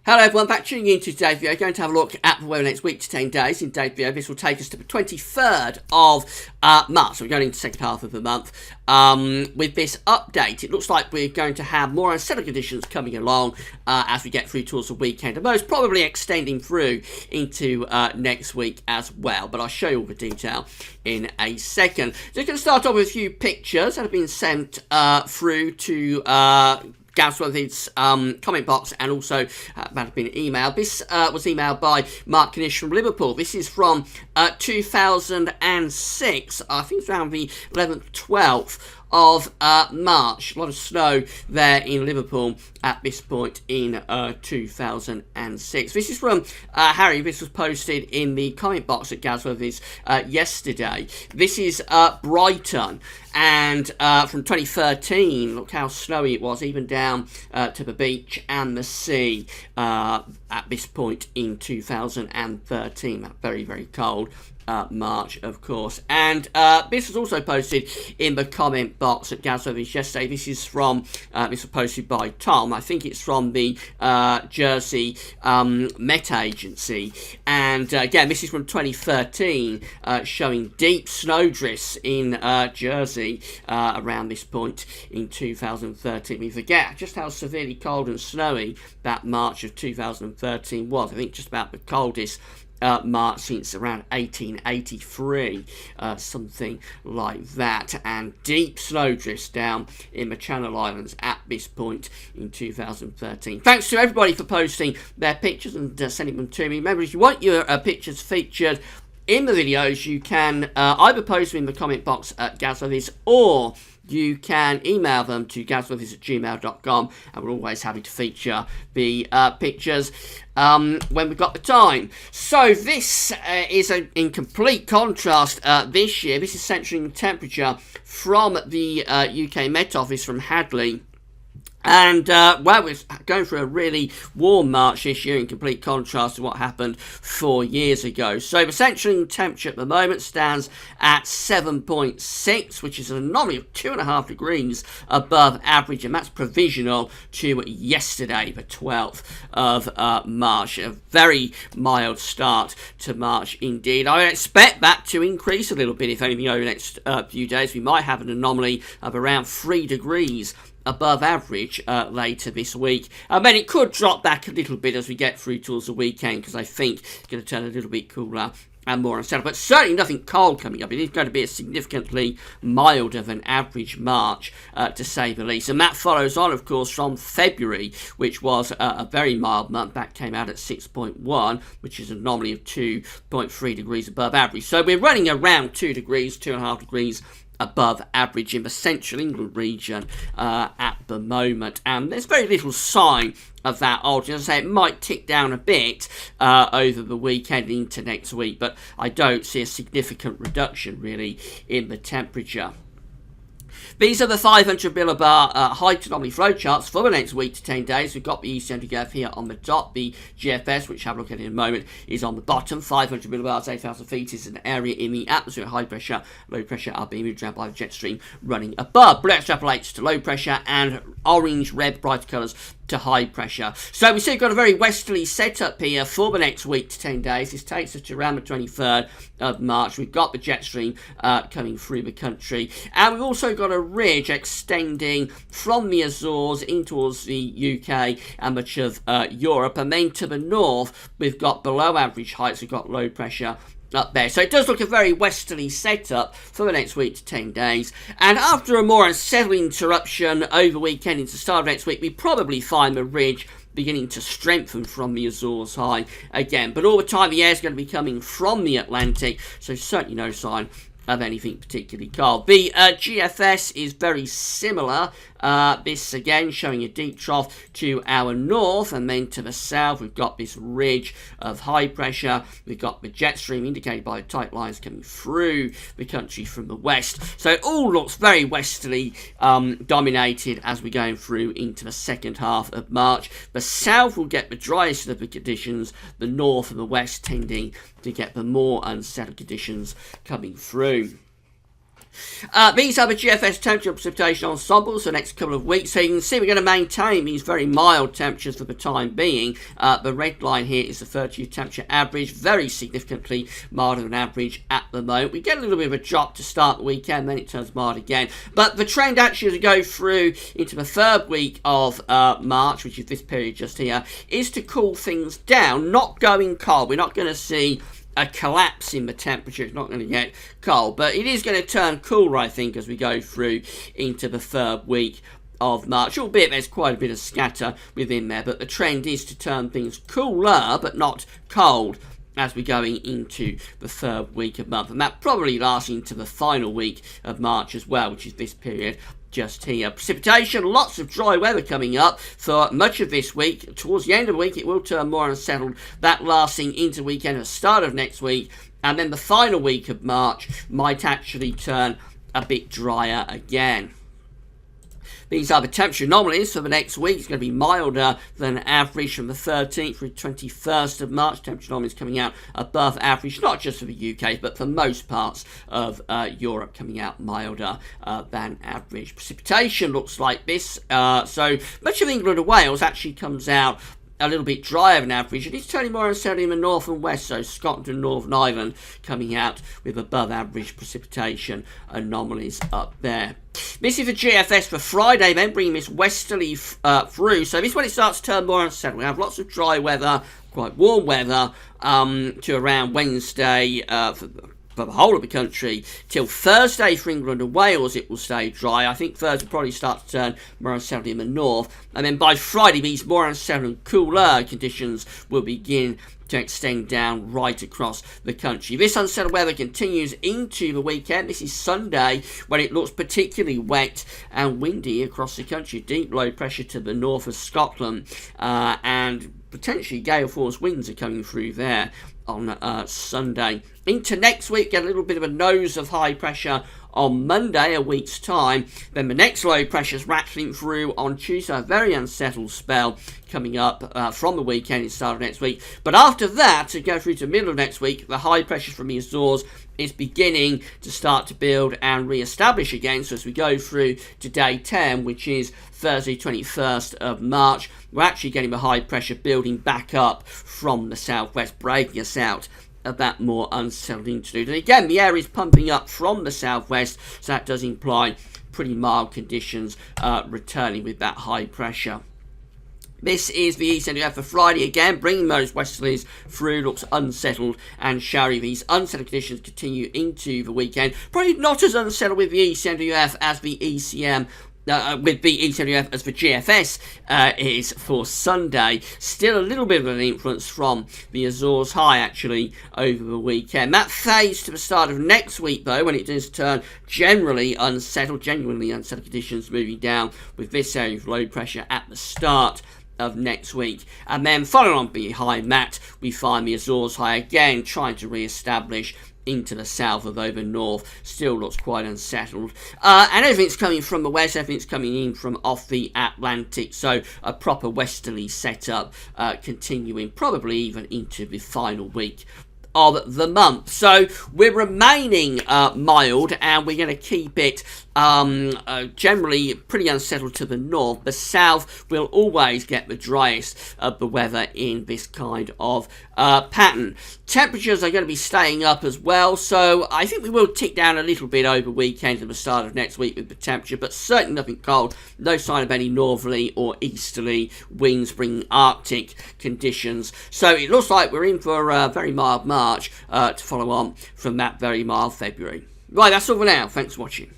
Hello everyone, back tuning into today's video. Going to have a look at the weather next week to 10 days. In today's video, this will take us to the 23rd of March. So we're going into the second half of the month. With this update, it looks like we're going to have more unsettled conditions coming along as we get through towards the weekend, and most probably extending through into next week as well. But I'll show you all the detail in a second. Just going to start off with a few pictures that have been sent through to Gazworthy's comment box, and also that have been emailed. This was emailed by Mark Knish from Liverpool. This is from 2006. I think it's around the 11th, 12th of March. A lot of snow there in Liverpool at this point in 2006. This is from Harry. This was posted in the comment box at Gazworthy's yesterday. This is Brighton, and from 2013, look how snowy it was, even down to the beach and the sea at this point in 2013. That very, very cold March, of course. And this was also posted in the comment box at Gazworthy's yesterday. This is from, this was posted by Tom. I think it's from the Jersey Met Agency. And again, this is from 2013, showing deep snowdrifts in Jersey around this point in 2013. We forget just how severely cold and snowy that March of 2013 was. I think just about the coldest March since around 1883, something like that, and deep snowdrifts down in the Channel Islands at this point in 2013. Thanks to everybody for posting their pictures and sending them to me. Remember, if you want your pictures featured in the videos, you can either post them in the comment box at Gazworthy's, or you can email them to gazworthys@gmail.com, and we're always happy to feature the pictures when we've got the time. So this is in complete contrast this year. This is centering temperature from the UK Met Office from Hadley. And, well, we're going through a really warm March this year in complete contrast to what happened 4 years ago. So the central temperature at the moment stands at 7.6, which is an anomaly of 2.5 degrees above average, and that's provisional to yesterday, the 12th of March. A very mild start to March indeed. I expect that to increase a little bit, if anything, over the next few days. We might have an anomaly of around 3 degrees above average later this week. And then it could drop back a little bit as we get through towards the weekend, because I think it's going to turn a little bit cooler and more unsettled. But certainly nothing cold coming up. It is going to be a significantly milder than average March, to say the least. And that follows on, of course, from February, which was a very mild month. That came out at 6.1, which is an anomaly of 2.3 degrees above average. So we're running around 2 degrees, 2.5 degrees above average in the central England region at the moment, and there's very little sign of that altering. As I say, it might tick down a bit over the weekend into next week, but I don't see a significant reduction really in the temperature. These are the 500 millibar height anomaly flowcharts for the next week to 10 days. We've got the eccentric curve here on the top. The GFS, which I'll have a look at in a moment, is on the bottom. 500 millibars, 8,000 feet is an area in the atmosphere. High pressure, low pressure are being moved around by the jet stream running above. Blue extrapolates to low pressure, and orange, red, brighter colours to high pressure. So we see we've got a very westerly setup here for the next week to 10 days. This takes us to around the 23rd of March. We've got the jet stream coming through the country, and we've also got a ridge extending from the Azores in towards the UK and much of Europe, and then to the north we've got below average heights. We've got low pressure up there. So it does look a very westerly setup for the next week to 10 days. And after a more unsettled interruption over the weekend into the start of next week, we probably find the ridge beginning to strengthen from the Azores high again. But all the time the air is going to be coming from the Atlantic, so certainly no sign of anything particularly cold. The GFS is very similar. This again showing a deep trough to our north, and then to the south we've got this ridge of high pressure. We've got the jet stream indicated by the tight lines coming through the country from the west. So it all looks very westerly dominated as we're going through into the second half of March. The south will get the driest of the conditions, the north and the west tending to get the more unsettled conditions coming through. These are the GFS temperature precipitation ensembles for the next couple of weeks. So you can see we're going to maintain these very mild temperatures for the time being. The red line here is the 30-year temperature average, very significantly milder than average at the moment. We get a little bit of a drop to start the weekend, then it turns mild again. But the trend actually as we go through into the third week of March, which is this period just here, is to cool things down, not going cold. We're not going to see a collapse in the temperature. It's not going to get cold, but it is going to turn cooler, I think, as we go through into the third week of March, albeit there's quite a bit of scatter within there, but the trend is to turn things cooler but not cold as we're going into the third week of month, and that probably lasts into the final week of March as well, which is this period just here. Precipitation, lots of dry weather coming up for much of this week. Towards the end of the week, it will turn more unsettled, that lasting into the weekend at the start of next week, and then the final week of March might actually turn a bit drier again. These are the temperature anomalies for the next week. It's going to be milder than average from the 13th through 21st of March. Temperature anomalies coming out above average, not just for the UK, but for most parts of Europe, coming out milder than average. Precipitation looks like this. So much of England and Wales actually comes out a little bit drier than average, and it's turning more unsettled in the north and west, so Scotland and Northern Ireland coming out with above average precipitation anomalies up there. This is the GFS for Friday, then bringing this westerly through. So this is when it starts to turn more unsettled. We have lots of dry weather, quite warm weather, to around Wednesday for the whole of the country. Till Thursday for England and Wales it will stay dry. I think Thursday will probably start to turn more unsettled in the north, and then by Friday these more unsettled and cooler conditions will begin to extend down right across the country. This unsettled weather continues into the weekend. This is Sunday when it looks particularly wet and windy across the country. Deep low pressure to the north of Scotland, and potentially gale force winds are coming through there on Sunday. Into next week, get a little bit of a nose of high pressure on Monday, a week's time. Then the next low pressure's rattling through on Tuesday, a very unsettled spell coming up from the weekend and start of next week. But after that, to go through to the middle of next week, the high pressure from the Azores is beginning to start to build and re-establish again. So as we go through to day 10, which is Thursday 21st of March, we're actually getting the high pressure building back up from the southwest, breaking us out of that more unsettled interlude. And again, the air is pumping up from the southwest, so that does imply pretty mild conditions returning with that high pressure. This is the east NDF for Friday again, bringing those westerlies through. Looks unsettled and showery. These unsettled conditions continue into the weekend. Probably not as unsettled with the east NDF as the ECM. With the ECWF as the GFS is for Sunday. Still a little bit of an influence from the Azores high actually over the weekend. That fades to the start of next week though, when it does turn genuinely unsettled conditions moving down with this area of low pressure at the start of next week. And then following on behind that, we find the Azores high again trying to re-establish into the south of over north. Still looks quite unsettled, and everything's coming from the west, everything's coming in from off the Atlantic, so a proper westerly setup continuing probably even into the final week of the month. So we're remaining mild, and we're going to keep it generally pretty unsettled to the north. The south will always get the driest of the weather in this kind of pattern. Temperatures are going to be staying up as well, so I think we will tick down a little bit over weekend and the start of next week with the temperature, but certainly nothing cold. No sign of any northerly or easterly winds bringing Arctic conditions. So it looks like we're in for a very mild March to follow on from that very mild February. Right, that's all for now. Thanks for watching.